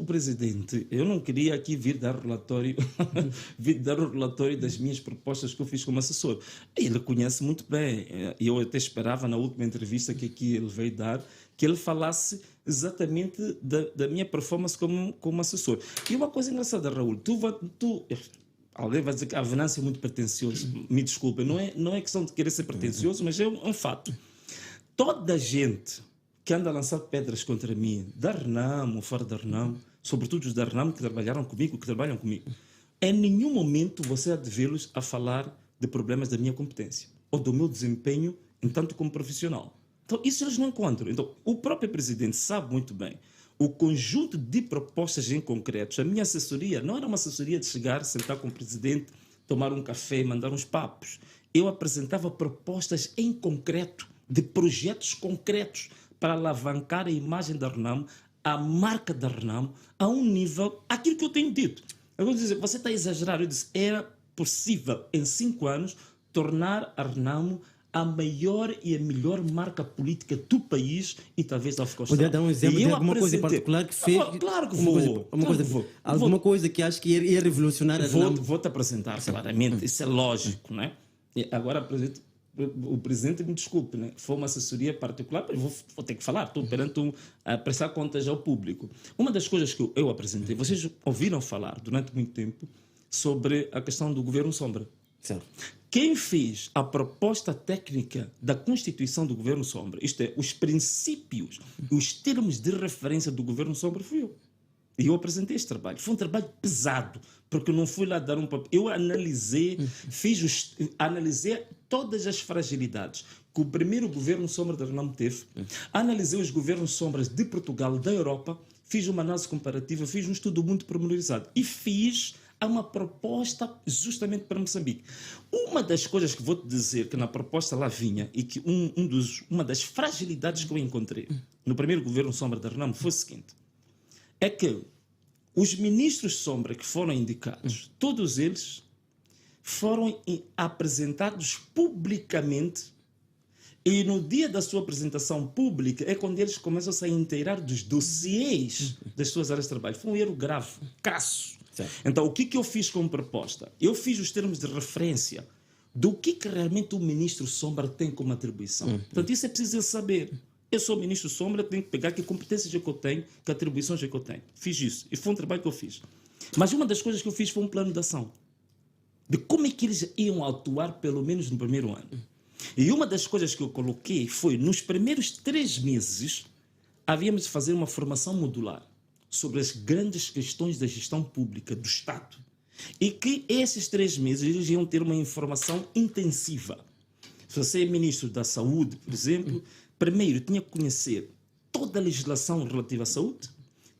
presidente, eu não queria aqui vir dar relatório, vir dar o relatório das minhas propostas que eu fiz como assessor. Ele conhece muito bem, e eu até esperava na última entrevista que aqui ele veio dar, que ele falasse exatamente da minha performance como assessor. E uma coisa engraçada, Raul, alguém vai dizer que a Venâncio é muito pretencioso, me desculpa, não é questão de querer ser pretencioso, mas é um fato. Toda a gente que anda a lançar pedras contra mim, da Renamo, fora da Renamo, sobretudo os da Renamo que trabalharam comigo, que trabalham comigo, em nenhum momento você há de vê-los a falar de problemas da minha competência ou do meu desempenho enquanto como profissional. Então, isso eles não encontram. Então, o próprio presidente sabe muito bem o conjunto de propostas em concreto. A minha assessoria não era uma assessoria de chegar, sentar com o presidente, tomar um café e mandar uns papos. Eu apresentava propostas em concreto, de projetos concretos, para alavancar a imagem da Renamo, a marca da Renamo, a um nível, aquilo que eu tenho dito. Eu vou dizer, você está a exagerar. Eu disse, era possível, em 5 anos, tornar a Renamo a maior e a melhor marca política do país e talvez da África Austral. Podia dar um exemplo de alguma coisa em particular que fez? Claro que vou. Alguma coisa que acho que ia revolucionar a Renamo? Vou-te apresentar claramente, isso é lógico, não é? E agora, o presidente me desculpe, né? Foi uma assessoria particular, mas vou ter que falar, estou perante a prestar contas ao público. Uma das coisas que eu apresentei, vocês ouviram falar durante muito tempo sobre a questão do governo sombra. Certo. Quem fez a proposta técnica da constituição do governo sombra, isto é, os princípios, os termos de referência do governo sombra, fui eu. E eu apresentei este trabalho. Foi um trabalho pesado, porque eu não fui lá dar um papel. Eu analisei, analisei todas as fragilidades que o primeiro governo sombra da Renamo teve, analisei os governos sombras de Portugal, da Europa, fiz uma análise comparativa, fiz um estudo muito pormenorizado e fiz uma proposta justamente para Moçambique. Uma das coisas que vou-te dizer que na proposta lá vinha e que uma das fragilidades que eu encontrei no primeiro governo sombra da Renamo foi o seguinte: é que os ministros sombra que foram indicados, todos eles foram apresentados publicamente, e no dia da sua apresentação pública é quando eles começam a se inteirar dos dossiês das suas áreas de trabalho. Foi um erro grave, crasso. Certo. Então, o que eu fiz como proposta? Eu fiz os termos de referência do que realmente o ministro sombra tem como atribuição. Portanto, isso é preciso saber. Eu sou ministro sombra, tenho que pegar que competências é que eu tenho, que atribuições é que eu tenho. Fiz isso. E foi um trabalho que eu fiz. Mas uma das coisas que eu fiz foi um plano de ação. De como é que eles iam atuar, pelo menos no primeiro ano. E uma das coisas que eu coloquei foi, nos primeiros 3 meses, havíamos de fazer uma formação modular sobre as grandes questões da gestão pública do Estado. E que esses 3 meses eles iam ter uma informação intensiva. Se você é ministro da Saúde, por exemplo, primeiro tinha que conhecer toda a legislação relativa à saúde,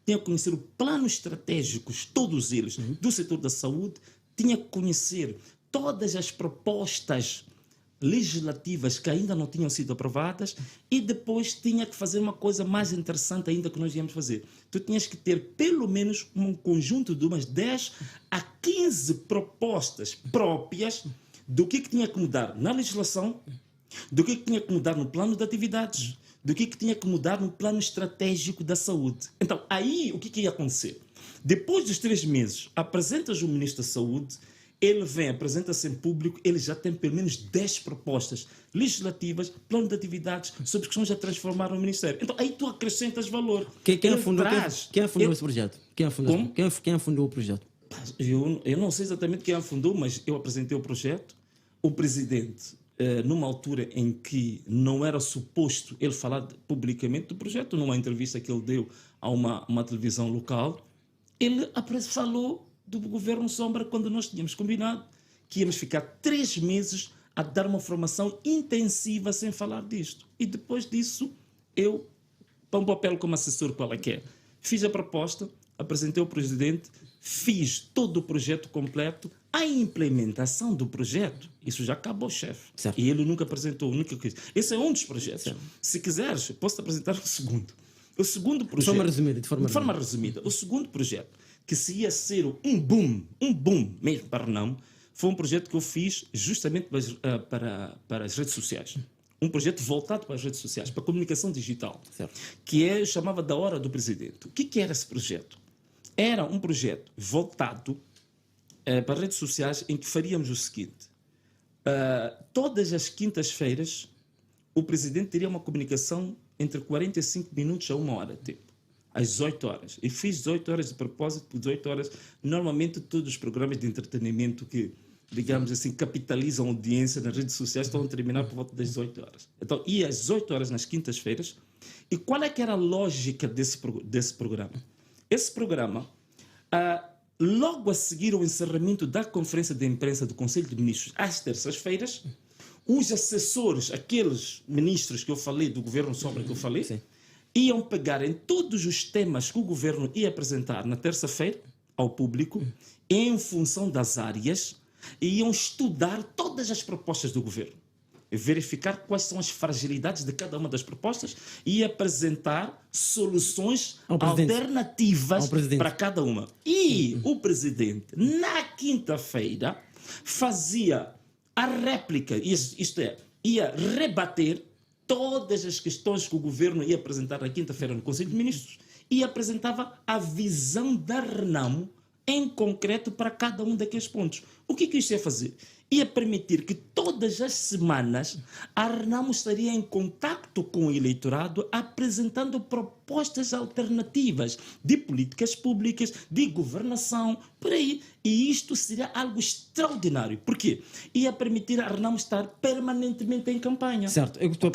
tinha que conhecer o plano estratégicos, todos eles, do setor da saúde, tinha que conhecer todas as propostas legislativas que ainda não tinham sido aprovadas e depois tinha que fazer uma coisa mais interessante ainda que nós íamos fazer. Tu tinhas que ter pelo menos um conjunto de umas 10 a 15 propostas próprias do que tinha que mudar na legislação, do que tinha que mudar no plano de atividades, do que tinha que mudar no plano estratégico da saúde. Então, aí o que ia acontecer? Depois dos 3 meses, apresentas o Ministro da Saúde, ele vem, apresenta-se em público, ele já tem pelo menos 10 propostas legislativas, plano de atividades, sobre questões a transformar no Ministério. Então, aí tu acrescentas valor. Quem afundou esse projeto? Quem afundou o projeto? Eu não sei exatamente quem afundou, mas eu apresentei o projeto. O presidente, numa altura em que não era suposto ele falar publicamente do projeto, numa entrevista que ele deu a uma televisão local, ele falou do governo sombra quando nós tínhamos combinado que íamos ficar 3 meses a dar uma formação intensiva sem falar disto. E depois disso, eu, para um papel como assessor, qual é que é? Fiz a proposta, apresentei ao presidente, fiz todo o projeto completo, a implementação do projeto, isso já acabou, chefe. E ele nunca apresentou, nunca quis. Esse é um dos projetos. Certo. Se quiseres, posso-te apresentar o segundo. O segundo projeto... De forma resumida. O segundo projeto, que se ia ser um boom mesmo para Renamo, foi um projeto que eu fiz justamente para as redes sociais. Um projeto voltado para as redes sociais, para a comunicação digital, certo, que chamava da Hora do Presidente. O que era esse projeto? Era um projeto voltado para redes sociais em que faríamos o seguinte. Todas as quintas-feiras, o presidente teria uma comunicação entre 45 minutos a 1 hora de tempo, às 18 horas. E fiz 18 horas de propósito, por 18 horas. Normalmente, todos os programas de entretenimento que, digamos assim, capitalizam audiência nas redes sociais estão a terminar por volta das 18 horas. Então, ia às 18 horas nas quintas-feiras. E qual é que era a lógica desse programa? Esse programa, logo a seguir ao encerramento da conferência de imprensa do Conselho de Ministros, às terças-feiras, os assessores, aqueles ministros que eu falei, do governo Sombra que eu falei, Sim. iam pegar em todos os temas que o governo ia apresentar na terça-feira ao público, em função das áreas, e iam estudar todas as propostas do governo, verificar quais são as fragilidades de cada uma das propostas e apresentar soluções alternativas para cada uma. E o presidente, na quinta-feira, fazia a réplica, isto é, ia rebater todas as questões que o governo ia apresentar na quinta-feira no Conselho de Ministros e apresentava a visão da Renamo em concreto para cada um daqueles pontos. O que isto ia fazer? Ia permitir que todas as semanas a Renamo estaria em contacto com o eleitorado apresentando propostas alternativas de políticas públicas, de governação, por aí. E isto seria algo extraordinário. Por quê? Ia permitir a Renamo estar permanentemente em campanha. Certo. Eu estou